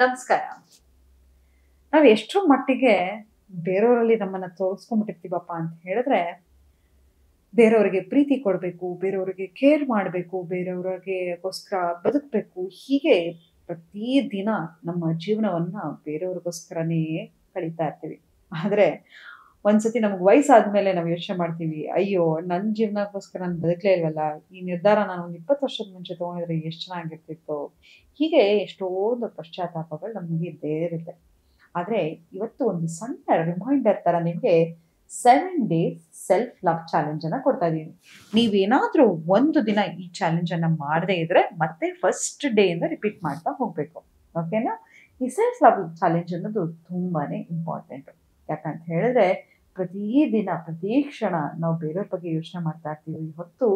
ನಮಸ್ಕಾರ. ನಾವು ಎಷ್ಟರ ಮಟ್ಟಿಗೆ ಬೇರೆಯವರಲ್ಲಿ ನಮ್ಮನ್ನ ತೋರಿಸ್ಕೊಂಡ್ಬಿಟ್ಟಿರ್ತೀವಪ್ಪ ಅಂತ ಹೇಳಿದ್ರೆ, ಬೇರೆಯವರಿಗೆ ಪ್ರೀತಿ ಕೊಡಬೇಕು, ಬೇರೆಯವರಿಗೆ ಕೇರ್ ಮಾಡಬೇಕು, ಬೇರೆಯವರಿಗೆಗೋಸ್ಕರ ಬದುಕಬೇಕು. ಹೀಗೆ ಪ್ರತಿ ದಿನ ನಮ್ಮ ಜೀವನವನ್ನ ಬೇರೆಯವ್ರಿಗೋಸ್ಕರನೇ ಕಳೀತಾ ಇರ್ತೀವಿ. ಆದ್ರೆ ಒಂದ್ಸತಿ ನಮ್ಗೆ ವಯಸ್ಸಾದ್ಮೇಲೆ ನಾವು ಯೋಚನೆ ಮಾಡ್ತೀವಿ, ಅಯ್ಯೋ ನನ್ನ ಜೀವನಕ್ಕೋಸ್ಕರ ನಾನು ಬದುಕಲೇ ಇಲ್ವಲ್ಲ, ಈ ನಿರ್ಧಾರ ನಾನು ಒಂದು 20 ವರ್ಷದ ಮುಂಚೆ ತಗೊಂಡಿದ್ರೆ ಎಷ್ಟು ಚೆನ್ನಾಗಿರ್ತಿತ್ತು. ಹೀಗೆ ಎಷ್ಟೊಂದು ಪಶ್ಚಾತ್ತಾಪಗಳು ನಮಗೆ ಇದ್ದೇ ಇರುತ್ತೆ. ಆದ್ರೆ ಇವತ್ತು ಒಂದು ಸಣ್ಣ ರಿಮೈಂಡರ್ ತರ ನಿಮ್ಗೆ 7 ಡೇಸ್ ಸೆಲ್ಫ್ ಲವ್ ಚಾಲೆಂಜ್ ಅನ್ನ ಕೊಡ್ತಾ ಇದೀನಿ. ನೀವೇನಾದ್ರೂ ಒಂದು ದಿನ ಈ ಚಾಲೆಂಜ್ ಅನ್ನ ಮಾಡದೇ ಇದ್ರೆ ಮತ್ತೆ ಫಸ್ಟ್ ಡೇ ಇಂದ ರಿಪೀಟ್ ಮಾಡ್ತಾ ಹೋಗ್ಬೇಕು. ಓಕೆನಾ? ಈ ಸೆಲ್ಫ್ ಲವ್ ಚಾಲೆಂಜ್ ಅನ್ನೋದು ತುಂಬಾನೇ ಇಂಪಾರ್ಟೆಂಟ್. ಯಾಕಂತ ಹೇಳಿದ್ರೆ ಪ್ರತಿ ದಿನ ಪ್ರತಿ ಕ್ಷಣ ನಾವು ಬೇರೆಯವ್ರ ಬಗ್ಗೆ ಯೋಚನೆ ಮಾಡ್ತಾ ಇರ್ತೀವಿ, ಹೊತ್ತು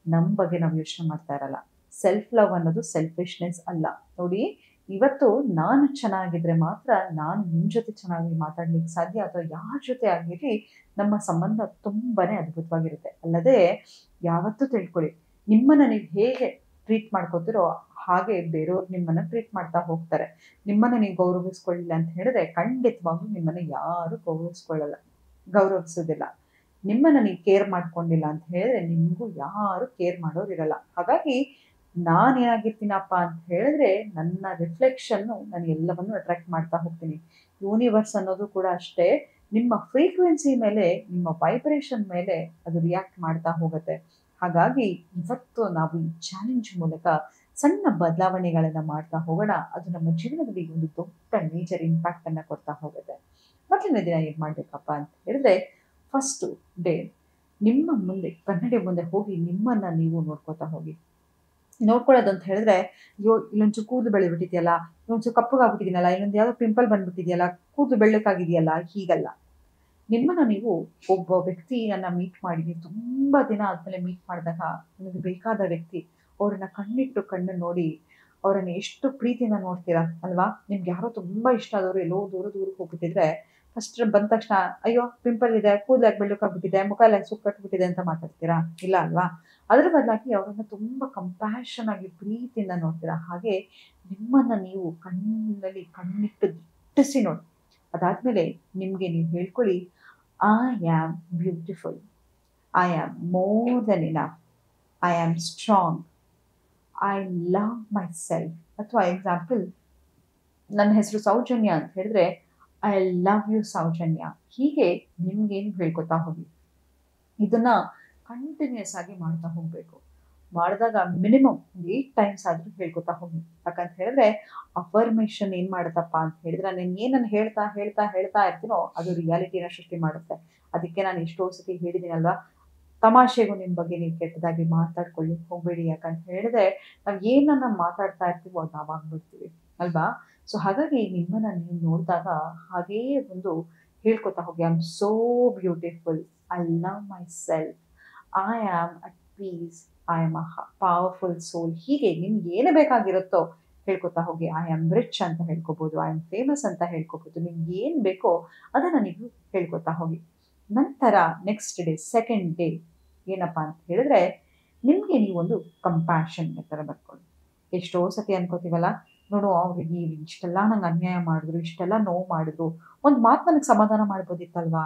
ನಮ್ಮ ಬಗ್ಗೆ ನಾವು ಯೋಚನೆ ಮಾಡ್ತಾ ಇರಲ್ಲ. ಸೆಲ್ಫ್ ಲವ್ ಅನ್ನೋದು ಸೆಲ್ಫಿಶ್ನೆಸ್ ಅಲ್ಲ. ನೋಡಿ, ಇವತ್ತು ನಾನು ಚೆನ್ನಾಗಿದ್ರೆ ಮಾತ್ರ ನಾನು ನಿಮ್ಮ ಜೊತೆ ಚೆನ್ನಾಗಿ ಮಾತಾಡ್ಲಿಕ್ಕೆ ಸಾಧ್ಯ, ಅಥವಾ ಯಾರ ಜೊತೆ ಆಗಿರ್ಲಿ ನಮ್ಮ ಸಂಬಂಧ ತುಂಬಾನೇ ಅದ್ಭುತವಾಗಿರುತ್ತೆ. ಅಲ್ಲದೆ ಯಾವತ್ತೂ ತಿಳ್ಕೊಳ್ಳಿ, ನಿಮ್ಮನ್ನ ನೀವು ಹೇಗೆ ಟ್ರೀಟ್ ಮಾಡ್ಕೋತಿರೋ ಹಾಗೆ ಬೇರೆಯವ್ರು ನಿಮ್ಮನ್ನ ಟ್ರೀಟ್ ಮಾಡ್ತಾ ಹೋಗ್ತಾರೆ. ನಿಮ್ಮನ್ನ ನೀವು ಗೌರವಿಸ್ಕೊಳ್ಳಿಲ್ಲ ಅಂತ ಹೇಳಿದ್ರೆ ಖಂಡಿತವಾಗ್ಲೂ ನಿಮ್ಮನ್ನ ಯಾರು ಗೌರವಿಸೋದಿಲ್ಲ. ನಿಮ್ಮನ್ನ ನೀವು ಕೇರ್ ಮಾಡ್ಕೊಂಡಿಲ್ಲ ಅಂತ ಹೇಳಿದ್ರೆ ನಿಮ್ಗೂ ಯಾರು ಕೇರ್ ಮಾಡೋರು ಇರಲ್ಲ. ಹಾಗಾಗಿ ನಾನೇನಾಗಿರ್ತೀನಪ್ಪ ಅಂತ ಹೇಳಿದ್ರೆ ನನ್ನ ರಿಫ್ಲೆಕ್ಷನ್ನು ನಾನು ಎಲ್ಲವನ್ನೂ ಅಟ್ರಾಕ್ಟ್ ಮಾಡ್ತಾ ಹೋಗ್ತೀನಿ. ಯೂನಿವರ್ಸ್ ಅನ್ನೋದು ಕೂಡ ಅಷ್ಟೇ, ನಿಮ್ಮ ಫ್ರೀಕ್ವೆನ್ಸಿ ಮೇಲೆ, ನಿಮ್ಮ ವೈಬ್ರೇಷನ್ ಮೇಲೆ ಅದು ರಿಯಾಕ್ಟ್ ಮಾಡ್ತಾ ಹೋಗುತ್ತೆ. ಹಾಗಾಗಿ ಇವತ್ತು ನಾವು ಈ ಚಾಲೆಂಜ್ ಮೂಲಕ ಸಣ್ಣ ಬದಲಾವಣೆಗಳನ್ನ ಮಾಡ್ತಾ ಹೋಗೋಣ. ಅದು ನಮ್ಮ ಜೀವನದಲ್ಲಿ ಒಂದು ದೊಡ್ಡ ಮೇಜರ್ ಇಂಪ್ಯಾಕ್ಟ್ ಅನ್ನ ಕೊಡ್ತಾ ಹೋಗುತ್ತೆ. ಮೊದಲನೇ ದಿನ ಏನ್ ಮಾಡ್ಬೇಕಪ್ಪ ಅಂತ ಹೇಳಿದ್ರೆ, ಫಸ್ಟ್ ಡೇ ನಿಮ್ಮ ಮುಂದೆ ಕನ್ನಡಿ ಮುಂದೆ ಹೋಗಿ ನಿಮ್ಮನ್ನ ನೀವು ನೋಡ್ಕೋತಾ ಹೋಗಿ. ನೋಡ್ಕೊಳ್ಳೋದು ಅಂತ ಹೇಳಿದ್ರೆ, ಅಯ್ಯೋ ಇಲ್ಲೊಂಚೂರು ಕೂದಲು ಬೆಳೆದ್ಬಿಟ್ಟಿದೆಯಲ್ಲ, ಇಲ್ಲೊಂಚೂರು ಕಪ್ಪಗಾಗ್ಬಿಟ್ಟಿದೀನಲ್ಲ, ಇಲ್ಲೊಂದು ಯಾವ್ದೋ ಪಿಂಪಲ್ ಬಂದ್ಬಿಟ್ಟಿದೆಯಲ್ಲ, ಕೂದಲು ಬೆಳ್ಳಕ್ಕಾಗಿದೆಯಲ್ಲ, ಹೀಗಲ್ಲ. ನಿಮ್ಮನ್ನ ನೀವು ಒಬ್ಬ ವ್ಯಕ್ತಿಯನ್ನ ಮೀಟ್ ಮಾಡಿ, ನೀವು ತುಂಬಾ ದಿನ ಆದ್ಮೇಲೆ ಮೀಟ್ ಮಾಡಿದಾಗ ನಿಮಗೆ ಬೇಕಾದ ವ್ಯಕ್ತಿ, ಅವ್ರನ್ನ ಕಣ್ಣಿಟ್ಟು ಕಣ್ಣು ನೋಡಿ ಅವರನ್ನ ಎಷ್ಟು ಪ್ರೀತಿಯಿಂದ ನೋಡ್ತೀರಾ ಅಲ್ವಾ? ನಿಮ್ಗೆ ಯಾರೋ ತುಂಬಾ ಇಷ್ಟ ಆದವರು ಎಲ್ಲೋ ದೂರಕ್ಕೆ ಹೋಗ್ಬಿಟ್ಟಿದ್ರೆ ಫಸ್ಟ್ ಬಂದ ತಕ್ಷಣ ಅಯ್ಯೋ ಪಿಂಪಲ್ ಇದೆ, ಕೂದಲು ಯಾಕೆ ಬೆಳ್ಳಕ್ಕಾಗ್ಬಿಟ್ಟಿದೆ, ಮುಖ ಎಲ್ಲ ಸುಕ್ಕಟ್ಬಿಟ್ಟಿದೆ ಅಂತ ಮಾತಾಡ್ತೀರಾ? ಇಲ್ಲ ಅಲ್ವಾ? ಅದ್ರ ಬದಲಾಗಿ ಅವರನ್ನ ತುಂಬಾ ಕಂಪ್ಯಾಷನ್ ಆಗಿ ಪ್ರೀತಿಯಿಂದ ನೋಡ್ತೀರಾ. ಹಾಗೆ ನಿಮ್ಮನ್ನ ನೀವು ಕಣ್ಣಲ್ಲಿ ಕಣ್ಣಿಟ್ಟು ದಿಟ್ಟಿಸಿ ನೋಡಿ. ಅದಾದ್ಮೇಲೆ ನಿಮ್ಗೆ ನೀವು ಹೇಳ್ಕೊಳ್ಳಿ, I am beautiful, I am more than enough, I am strong, I love myself. ಅಥವಾ ಎಕ್ಸಾಂಪಲ್, ನನ್ನ ಹೆಸರು ಸೌಜನ್ಯ ಅಂತ ಹೇಳಿದ್ರೆ ಐ ಲವ್ ಯು ಸೌಜನ್ಯ. ಹೀಗೆ ನಿಮ್ಗೇನು ಹೇಳ್ಕೊತಾ ಹೋಗಿ. ಇದನ್ನ ಕಂಟಿನ್ಯೂಸ್ ಆಗಿ ಮಾಡ್ತಾ ಹೋಗ್ಬೇಕು. ಮಾಡಿದಾಗ ಮಿನಿಮಮ್ 8 ಟೈಮ್ಸ್ ಆದ್ರೂ ಹೇಳ್ಕೊತಾ ಹೋಗಿ. ಯಾಕಂತ ಹೇಳಿದ್ರೆ ಅಫರ್ಮೇಷನ್ ಏನ್ ಮಾಡುತ್ತಪ್ಪ ಅಂತ ಹೇಳಿದ್ರೆ, ನಾನು ಏನನ್ನ ಹೇಳ್ತಾ ಹೇಳ್ತಾ ಹೇಳ್ತಾ ಇರ್ತೀನೋ ಅದು ರಿಯಾಲಿಟಿನ ಸೃಷ್ಟಿ ಮಾಡುತ್ತೆ. ಅದಕ್ಕೆ ನಾನು ಎಷ್ಟೋ ಸತಿ ಹೇಳಿದ್ದೀನಲ್ವಾ, ತಮಾಷೆಗೂ ನಿಮ್ಮ ಬಗ್ಗೆ ನೀವು ಕೆಟ್ಟದಾಗಿ ಮಾತಾಡ್ಕೊಳ್ಳಿ ಹೋಗ್ಬೇಡಿ. ಯಾಕಂತ ಹೇಳಿದ್ರೆ ನಾವು ಏನನ್ನ ಮಾತಾಡ್ತಾ ಇರ್ತೀವೋ ಅದು ನಾವಾಗ್ಬಿಡ್ತೀವಿ ಅಲ್ವಾ? ಸೊ ಹಾಗಾಗಿ ನಿಮ್ಮನ್ನ ನೀವು ನೋಡಿದಾಗ ಹಾಗೇ ಒಂದು ಹೇಳ್ಕೊತಾ ಹೋಗಿ, I am so beautiful, I love myself, I am at peace, I am a powerful soul. ಹೀಗೆ ನಿಮ್ಗೆ ಏನು ಬೇಕಾಗಿರುತ್ತೋ ಹೇಳ್ಕೊತಾ ಹೋಗಿ. ಐ ಆಮ್ ರಿಚ್ ಅಂತ ಹೇಳ್ಕೊಬೋದು, ಐ ಆಮ್ ಫೇಮಸ್ ಅಂತ ಹೇಳ್ಕೊಬೋದು. ನಿಮ್ಗೆ ಏನು ಬೇಕೋ ಅದನ್ನ ನೀವು ಹೇಳ್ಕೊತಾ ಹೋಗಿ. ನಂತರ ನೆಕ್ಸ್ಟ್ ಡೇ ಸೆಕೆಂಡ್ ಡೇ ಏನಪ್ಪಾ ಅಂತ ಹೇಳಿದ್ರೆ, ನಿಮ್ಗೆ ನೀವೊಂದು ಕಂಪ್ಯಾಷನ್ ಥರ ಬರ್ಕೊಳ್ಳಿ. ಎಷ್ಟೋ ಸತಿ ಅನ್ಕೋತೀವಲ್ಲ, ನೋಡು ಅವ್ರಿಗೆ ಇಷ್ಟೆಲ್ಲ ನಂಗೆ ಅನ್ಯಾಯ ಮಾಡಿದ್ರು, ಇಷ್ಟೆಲ್ಲ ನೋವು ಮಾಡಿದ್ರು, ಒಂದು ಮಾತು ನನಗೆ ಸಮಾಧಾನ ಮಾಡ್ಬೋದಿತ್ತಲ್ವಾ?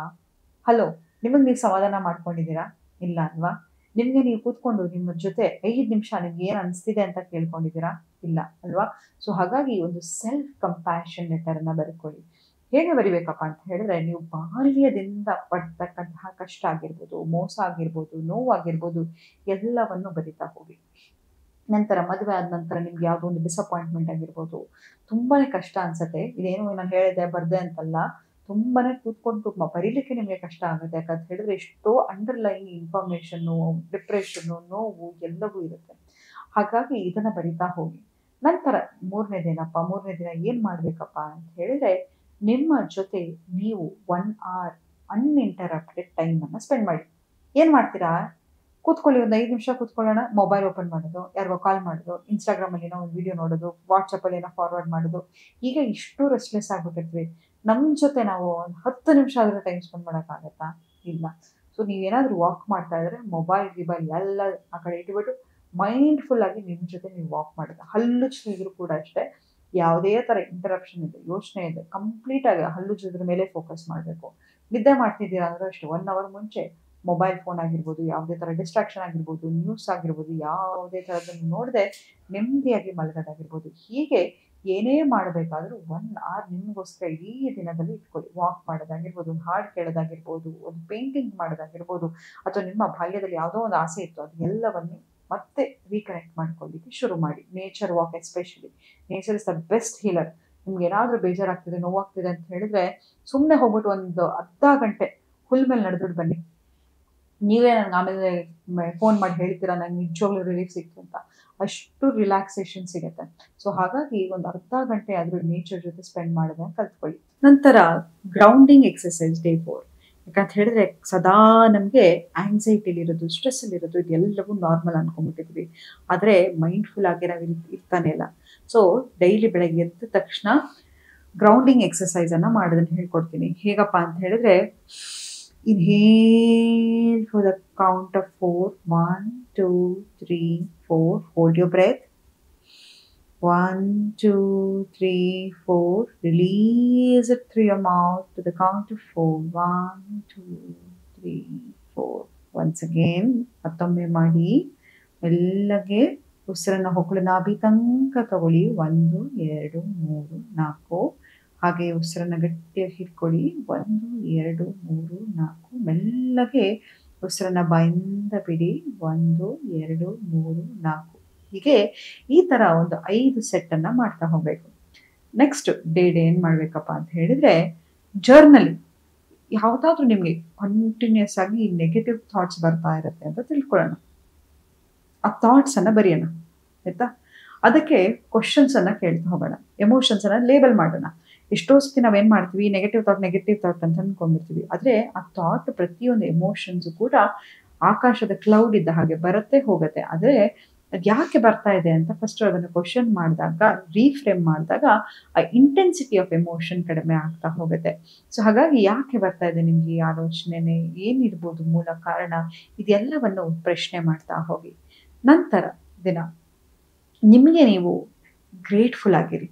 ಹಲೋ, ನಿಮಗೆ ನೀವು ಸಮಾಧಾನ ಮಾಡ್ಕೊಂಡಿದ್ದೀರಾ? ಇಲ್ಲ ಅಲ್ವಾ? ನಿಮ್ಗೆ ನೀವು ಕೂತ್ಕೊಂಡು ನಿಮ್ಮ ಜೊತೆ 5 ನಿಮಿಷ ನಿಮ್ಗೆ ಏನು ಅನಿಸ್ತಿದೆ ಅಂತ ಕೇಳ್ಕೊಂಡಿದ್ದೀರಾ? ಇಲ್ಲ ಅಲ್ವಾ? ಸೊ ಹಾಗಾಗಿ ಒಂದು ಸೆಲ್ಫ್ ಕಂಪ್ಯಾಷನ್ ಲೆಟರನ್ನ ಬರ್ಕೊಳ್ಳಿ. ಹೇಗೆ ಬರಿಬೇಕಪ್ಪ ಅಂತ ಹೇಳಿದ್ರೆ, ನೀವು ಬಾಲ್ಯದಿಂದ ಪಡ್ತಕ್ಕಂತಹ ಕಷ್ಟ ಆಗಿರ್ಬೋದು, ಮೋಸ ಆಗಿರ್ಬೋದು, ನೋವಾಗಿರ್ಬೋದು, ಎಲ್ಲವನ್ನು ಬರಿತಾ ಹೋಗಿ. ನಂತರ ಮದುವೆ ಆದ ನಂತರ ನಿಮ್ಗೆ ಯಾವುದೋ ಒಂದು ಡಿಸಪಾಯಿಂಟ್ಮೆಂಟ್ ಆಗಿರ್ಬೋದು, ತುಂಬಾನೇ ಕಷ್ಟ ಅನ್ಸುತ್ತೆ. ಇದೇನು ನಾನು ಹೇಳಿದೆ ಬರ್ದೆ ಅಂತಲ್ಲ, ತುಂಬಾನೇ ಕೂತ್ಕೊಂಡು ಬರೀಲಿಕ್ಕೆ ನಿಮಗೆ ಕಷ್ಟ ಆಗುತ್ತೆ. ಯಾಕಂತ ಹೇಳಿದ್ರೆ ಎಷ್ಟೋ ಅಂಡರ್ಲೈನ್ ಇನ್ಫಾರ್ಮೇಶನ್ನು, ಡಿಪ್ರೆಷನ್ನು, ನೋವು ಎಲ್ಲವೂ ಇರುತ್ತೆ. ಹಾಗಾಗಿ ಇದನ್ನ ಬರಿತಾ ಹೋಗಿ. ನಂತರ ಮೂರನೇ ದಿನ ಏನ್ ಮಾಡ್ಬೇಕಪ್ಪ ಅಂತ ಹೇಳಿದ್ರೆ, ನಿಮ್ಮ ಜೊತೆ ನೀವು 1 hour ಅನ್ಇಂಟರಪ್ಟೆಡ್ ಟೈಮ್ ಅನ್ನ ಸ್ಪೆಂಡ್ ಮಾಡಿ. ಏನ್ ಮಾಡ್ತೀರಾ? ಕೂತ್ಕೊಳ್ಳಿ, ಒಂದು 5 ನಿಮಿಷ ಕೂತ್ಕೊಳ್ಳೋಣ, ಮೊಬೈಲ್ ಓಪನ್ ಮಾಡೋದು, ಯಾರಿಗೋ ಕಾಲ್ ಮಾಡೋದು, ಇನ್ಸ್ಟಾಗ್ರಾಮಲ್ಲಿ ಏನೋ ಒಂದು ವಿಡಿಯೋ ನೋಡೋದು, ವಾಟ್ಸಪ್ಪಲ್ಲಿ ಏನೋ ಫಾರ್ವರ್ಡ್ ಮಾಡೋದು. ಈಗ ಇಷ್ಟು ರೆಸ್ಟ್ಲೆಸ್ ಆಗ್ಬಿಟ್ಟಿರ್ತೀವಿ. ನಮ್ಮ ಜೊತೆ ನಾವು ಒಂದು 10 ನಿಮಿಷ ಆದರೂ ಟೈಮ್ ಸ್ಪೆಂಡ್ ಮಾಡೋಕ್ಕಾಗತ್ತಾ? ಇಲ್ಲ. ಸೊ ನೀವೇನಾದರೂ ವಾಕ್ ಮಾಡ್ತಾ ಇದ್ರೆ ಗಿಬೈಲ್ ಎಲ್ಲ ಆ ಕಡೆ ಇಟ್ಬಿಟ್ಟು ಮೈಂಡ್ಫುಲ್ ಆಗಿ ನಿಮ್ಮ ಜೊತೆ ನೀವು ವಾಕ್ ಮಾಡೋದು. ಹಲ್ಲುಜ್ತಾ ಇದ್ರು ಕೂಡ ಅಷ್ಟೇ, ಯಾವುದೇ ಥರ ಇಂಟರಪ್ಷನ್ ಇದೆ, ಯೋಚನೆ ಇದೆ, ಕಂಪ್ಲೀಟಾಗಿ ಹಲ್ಲುಜ್ಜೋದ್ರ ಮೇಲೆ ಫೋಕಸ್ ಮಾಡಬೇಕು. ನಿದ್ದೆ ಮಾಡ್ತಿದ್ದೀರಾ ಅಂದ್ರೆ ಅಷ್ಟೇ 1 ಅವರ್ ಮುಂಚೆ ಮೊಬೈಲ್ ಫೋನ್ ಆಗಿರ್ಬೋದು, ಯಾವುದೇ ಥರ ಡಿಸ್ಟ್ರಾಕ್ಷನ್ ಆಗಿರ್ಬೋದು, ನ್ಯೂಸ್ ಆಗಿರ್ಬೋದು, ಯಾವುದೇ ಥರದನ್ನು ನೋಡದೆ ನೆಮ್ಮದಿಯಾಗಿ ಮಲಗೋದಾಗಿರ್ಬೋದು. ಹೀಗೆ ಏನೇ ಮಾಡಬೇಕಾದ್ರೂ 1 ಅವರ್ ನಿಮಗೋಸ್ಕರ ಇಡೀ ದಿನದಲ್ಲಿ ಇಟ್ಕೊಳ್ಳಿ. ವಾಕ್ ಮಾಡೋದಾಗಿರ್ಬೋದು, ಒಂದು ಹಾಡು ಕೇಳೋದಾಗಿರ್ಬೋದು, ಒಂದು ಪೇಂಟಿಂಗ್ ಮಾಡೋದಾಗಿರ್ಬೋದು, ಅಥವಾ ನಿಮ್ಮ ಬಾಲ್ಯದಲ್ಲಿ ಯಾವುದೋ ಒಂದು ಆಸೆ ಇತ್ತು ಅದು ಎಲ್ಲವನ್ನು ಮತ್ತೆ ರೀಕನೆಕ್ಟ್ ಮಾಡ್ಕೊಳ್ಳಿಕ್ಕೆ ಶುರು ಮಾಡಿ. Nature walk especially. Nature is the best healer. ನಿಮ್ಗೆ ಏನಾದರೂ ಬೇಜಾರಾಗ್ತಿದೆ, ನೋವಾಗ್ತಿದೆ ಅಂತ ಹೇಳಿದ್ರೆ ಸುಮ್ಮನೆ ಹೋಗ್ಬಿಟ್ಟು ಒಂದು ಅರ್ಧ ಗಂಟೆ ಹುಲ್ ಮೇಲೆ ನಡೆದ್ಬಿಟ್ಟು ಬನ್ನಿ. ನೀವೇ ನನಗೆ ಆಮೇಲೆ ಫೋನ್ ಮಾಡಿ ಹೇಳ್ತೀರಾ ನಂಗೆ ನಿಜವಾಗ್ಲೂ ರಿಲೀಫ್ ಸಿಕ್ತು ಅಂತ. ಅಷ್ಟು ರಿಲ್ಯಾಕ್ಸೇಷನ್ ಸಿಗುತ್ತೆ. ಸೊ ಹಾಗಾಗಿ ಒಂದು ಅರ್ಧ ಗಂಟೆ ಆದರೂ ನೇಚರ್ ಜೊತೆ ಸ್ಪೆಂಡ್ ಮಾಡೋದನ್ನ ಕಲ್ತ್ಕೊಳ್ಳಿ. ನಂತರ ಗ್ರೌಂಡಿಂಗ್ ಎಕ್ಸಸೈಸ್ ಡೇ 4. ಯಾಕಂತ ಹೇಳಿದ್ರೆ ಸದಾ ನಮಗೆ ಆಂಗ್ಸೈಟಿಲಿರೋದು, ಸ್ಟ್ರೆಸ್ಸಲ್ಲಿರೋದು ಇದೆಲ್ಲವೂ ನಾರ್ಮಲ್ ಅನ್ಕೊಂಡ್ಬಿಟ್ಟಿದ್ವಿ. ಆದರೆ ಮೈಂಡ್ಫುಲ್ ಆಗಿ ನಾವು ಇರ್ತಾನೆ ಇಲ್ಲ. ಸೊ ಡೈಲಿ ಬೆಳಗ್ಗೆ ಎದ್ದ ತಕ್ಷಣ ಗ್ರೌಂಡಿಂಗ್ ಎಕ್ಸಸೈಸನ್ನು ಮಾಡೋದನ್ನು ಹೇಳ್ಕೊಡ್ತೀನಿ. ಹೇಗಪ್ಪ ಅಂತ ಹೇಳಿದ್ರೆ, inhale for the count of 4. 1, 2, 3, 4. Hold your breath. 1, 2, 3, 4. Release it through your mouth to the count of 4. 1, 2, 3, 4. Once again, ಮತ್ತೊಮ್ಮೆ ಮಾಡಿ. ಮೆಲ್ಲಗೆ ಉಸಿರನ್ನು ಹೊಕ್ಕಳು ನಾಭಿ ತನಕ ತಗೊಳ್ಳಿ. 1, 2, 3, 4. ಹಾಗೆ ಉಸಿರನ್ನು ಗಟ್ಟಿಯಾಗಿ ಹಿಡ್ಕೊಳ್ಳಿ. 1, 2, 3, 4. ಮೆಲ್ಲಗೆ ಉಸಿರನ್ನು ಬಾಯಿಂದ ಬಿಡಿ. 1, 2, 3, 4. ಹೀಗೆ ಈ ಥರ ಒಂದು 5 ಸೆಟ್ಟನ್ನು ಮಾಡ್ತಾ ಹೋಗಬೇಕು. ನೆಕ್ಸ್ಟ್ ಡೇ ಏನು ಮಾಡಬೇಕಪ್ಪ ಅಂತ ಹೇಳಿದರೆ, ಜರ್ನಲಿ. ಯಾವುದಾದ್ರೂ ನಿಮಗೆ ಕಂಟಿನ್ಯೂಸ್ ಆಗಿ ನೆಗೆಟಿವ್ ಥಾಟ್ಸ್ ಬರ್ತಾ ಇರುತ್ತೆ ಅಂತ ತಿಳ್ಕೊಳ್ಳೋಣ. ಆ ಥಾಟ್ಸನ್ನು ಬರೆಯೋಣ, ಆಯಿತಾ? ಅದಕ್ಕೆ ಕ್ವಶನ್ಸನ್ನು ಕೇಳ್ತಾ ಹೋಗೋಣ. ಎಮೋಷನ್ಸನ್ನು ಲೇಬಲ್ ಮಾಡೋಣ. ಎಷ್ಟೋ ಸತಿ ನಾವೇನು ಮಾಡ್ತೀವಿ, ನೆಗೆಟಿವ್ ಥಾಟ್ ಅಂತ ಅಂದ್ಕೊಂಡ್ಬಿಡ್ತೀವಿ. ಆದರೆ ಆ ಥಾಟ್ ಪ್ರತಿಯೊಂದು ಎಮೋಷನ್ಸು ಕೂಡ ಆಕಾಶದ ಕ್ಲೌಡ್ ಇದ್ದ ಹಾಗೆ ಬರುತ್ತೆ ಹೋಗುತ್ತೆ. ಆದರೆ ಅದು ಯಾಕೆ ಬರ್ತಾ ಇದೆ ಅಂತ ಫಸ್ಟ್ ಅದನ್ನು ಕ್ವಶನ್ ಮಾಡಿದಾಗ, ರೀಫ್ರೇಮ್ ಮಾಡಿದಾಗ ಆ ಇಂಟೆನ್ಸಿಟಿ ಆಫ್ ಎಮೋಷನ್ ಕಡಿಮೆ ಆಗ್ತಾ ಹೋಗುತ್ತೆ. ಸೊ ಹಾಗಾಗಿ ಯಾಕೆ ಬರ್ತಾ ಇದೆ ನಿಮಗೆ ಈ ಆಲೋಚನೆ, ಏನಿರ್ಬೋದು ಮೂಲ ಕಾರಣ, ಇದೆಲ್ಲವನ್ನು ಪ್ರಶ್ನೆ ಮಾಡ್ತಾ ಹೋಗಿ. ನಂತರ ದಿನ ನಿಮಗೆ ನೀವು ಗ್ರೇಟ್ಫುಲ್ ಆಗಿರಿ.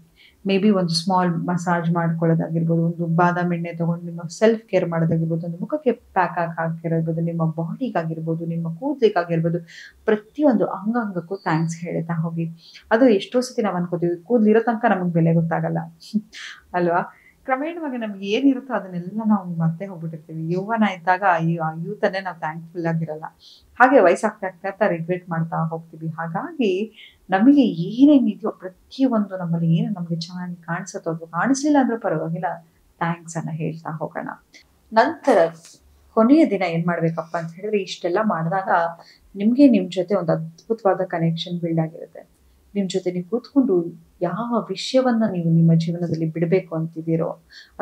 ಮೇ ಬಿ ಒಂದು ಸ್ಮಾಲ್ ಮಸಾಜ್ ಮಾಡ್ಕೊಳ್ಳೋದಾಗಿರ್ಬೋದು, ಒಂದು ಬಾದಾಮಿ ಎಣ್ಣೆ ತೊಗೊಂಡು ನಿಮ್ಮ ಸೆಲ್ಫ್ ಕೇರ್ ಮಾಡೋದಾಗಿರ್ಬೋದು, ಒಂದು ಮುಖಕ್ಕೆ ಪ್ಯಾಕ್ ಹಾಕಿರೋದು, ನಿಮ್ಮ ಬಾಡಿಗಾಗಿರ್ಬೋದು, ನಿಮ್ಮ ಕೂದಲಿಗಾಗಿರ್ಬೋದು, ಪ್ರತಿಯೊಂದು ಅಂಗಾಂಗಕ್ಕೂ ಥ್ಯಾಂಕ್ಸ್ ಹೇಳ್ತಾ ಹೋಗಿ. ಅದು ಎಷ್ಟೋ ಸತಿ ನಾವು ಅನ್ಕೋತೀವಿ, ಕೂದಲಿರೋ ತನಕ ನಮಗೆ ಬೆಲೆ ಗೊತ್ತಾಗಲ್ಲ ಅಲ್ವಾ? ಕ್ರಮೇಣವಾಗಿ ನಮ್ಗೆ ಏನಿರುತ್ತೋ ಅದನ್ನೆಲ್ಲ ನಾವು ಮತ್ತೆ ಹೋಗ್ಬಿಟ್ಟಿರ್ತೀವಿ. ಯೌವನ ಇದ್ದಾಗ ಆ ಯೂತನ್ನೇ ನಾವು ಥ್ಯಾಂಕ್ಫುಲ್ ಆಗಿರಲ್ಲ. ಹಾಗೆ ವಯಸ್ಸಾಗ್ತಾ ರಿಗ್ರೆಟ್ ಮಾಡ್ತಾ ಹೋಗ್ತೀವಿ. ಹಾಗಾಗಿ ನಮಗೆ ಏನೇನಿದೆಯೋ ಪ್ರತಿಯೊಂದು ನಮ್ಮಲ್ಲಿ ಏನು ನಮಗೆ ಚೆನ್ನಾಗಿ ಕಾಣಿಸುತ್ತೋ ಅದು ಕಾಣಿಸ್ಲಿಲ್ಲ ಅಂದ್ರೂ ಪರವಾಗಿಲ್ಲ, ಥ್ಯಾಂಕ್ಸನ್ನು ಹೇಳ್ತಾ ಹೋಗೋಣ. ನಂತರ ಕೊನೆಯ ದಿನ ಏನು ಮಾಡಬೇಕಪ್ಪ ಅಂತ ಹೇಳಿದ್ರೆ, ಇಷ್ಟೆಲ್ಲ ಮಾಡಿದಾಗ ನಿಮಗೆ ನಿಮ್ಮ ಜೊತೆ ಒಂದು ಅದ್ಭುತವಾದ ಕನೆಕ್ಷನ್ ಬಿಲ್ಡ್ ಆಗಿರುತ್ತೆ. ನಿಮ್ಮ ಜೊತೆ ನೀವು ಕೂತ್ಕೊಂಡು ಯಾವ ವಿಷಯವನ್ನು ನೀವು ನಿಮ್ಮ ಜೀವನದಲ್ಲಿ ಬಿಡಬೇಕು ಅಂತಿದ್ದೀರೋ,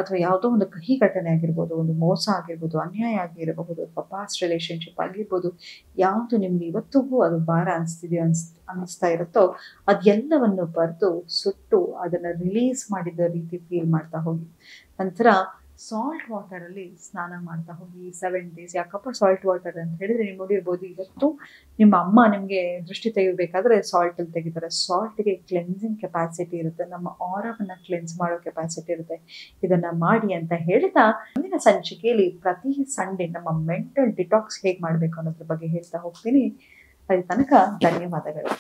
ಅಥವಾ ಯಾವುದೋ ಒಂದು ಕಹಿ ಘಟನೆ ಆಗಿರ್ಬೋದು, ಒಂದು ಮೋಸ ಆಗಿರ್ಬೋದು, ಅನ್ಯಾಯ ಆಗಿರಬಹುದು, ಅಥವಾ ಪಾಸ್ಟ್ ರಿಲೇಷನ್ಶಿಪ್ ಆಗಿರ್ಬೋದು, ಯಾವುದು ನಿಮ್ಗೆ ಇವತ್ತಿಗೂ ಅದು ಭಾರ ಅನಿಸ್ತಾ ಇರುತ್ತೋ ಅದೆಲ್ಲವನ್ನು ಬರೆದು ಸುಟ್ಟು ಅದನ್ನು ರಿಲೀಸ್ ಮಾಡಿದ ರೀತಿ ಫೀಲ್ ಮಾಡ್ತಾ ಹೋಗಿ. ನಂತರ ಸಾಲ್ಟ್ ವಾಟರಲ್ಲಿ ಸ್ನಾನ ಮಾಡ್ತಾ ಹೋಗಿ 7 days. ಯಾಕಪ್ಪ ಸಾಲ್ಟ್ ವಾಟರ್ ಅಂತ ಹೇಳಿದ್ರೆ, ನೀವು ನೋಡಿರ್ಬೋದು ಇವತ್ತು ನಿಮ್ಮ ಅಮ್ಮ ನಿಮಗೆ ದೃಷ್ಟಿ ತೆಗಿಬೇಕಾದ್ರೆ ಸಾಲ್ಟಲ್ಲಿ ತೆಗಿತಾರೆ. ಸಾಲ್ಟ್ಗೆ ಕ್ಲೆನ್ಸಿಂಗ್ ಕೆಪಾಸಿಟಿ ಇರುತ್ತೆ, ನಮ್ಮ ಆರಾವನ್ನು ಕ್ಲೆನ್ಸ್ ಮಾಡೋ ಕೆಪಾಸಿಟಿ ಇರುತ್ತೆ. ಇದನ್ನು ಮಾಡಿ ಅಂತ ಹೇಳ್ತಾ ಮುಂದಿನ ಸಂಚಿಕೆಯಲ್ಲಿ ಪ್ರತಿ ಸಂಡೇ ನಮ್ಮ ಮೆಂಟಲ್ ಡಿಟಾಕ್ಸ್ ಹೇಗೆ ಮಾಡಬೇಕು ಅನ್ನೋದ್ರ ಬಗ್ಗೆ ಹೇಳ್ತಾ ಹೋಗ್ತೀನಿ. ಅಲ್ಲಿ ತನಕ ಧನ್ಯವಾದಗಳು.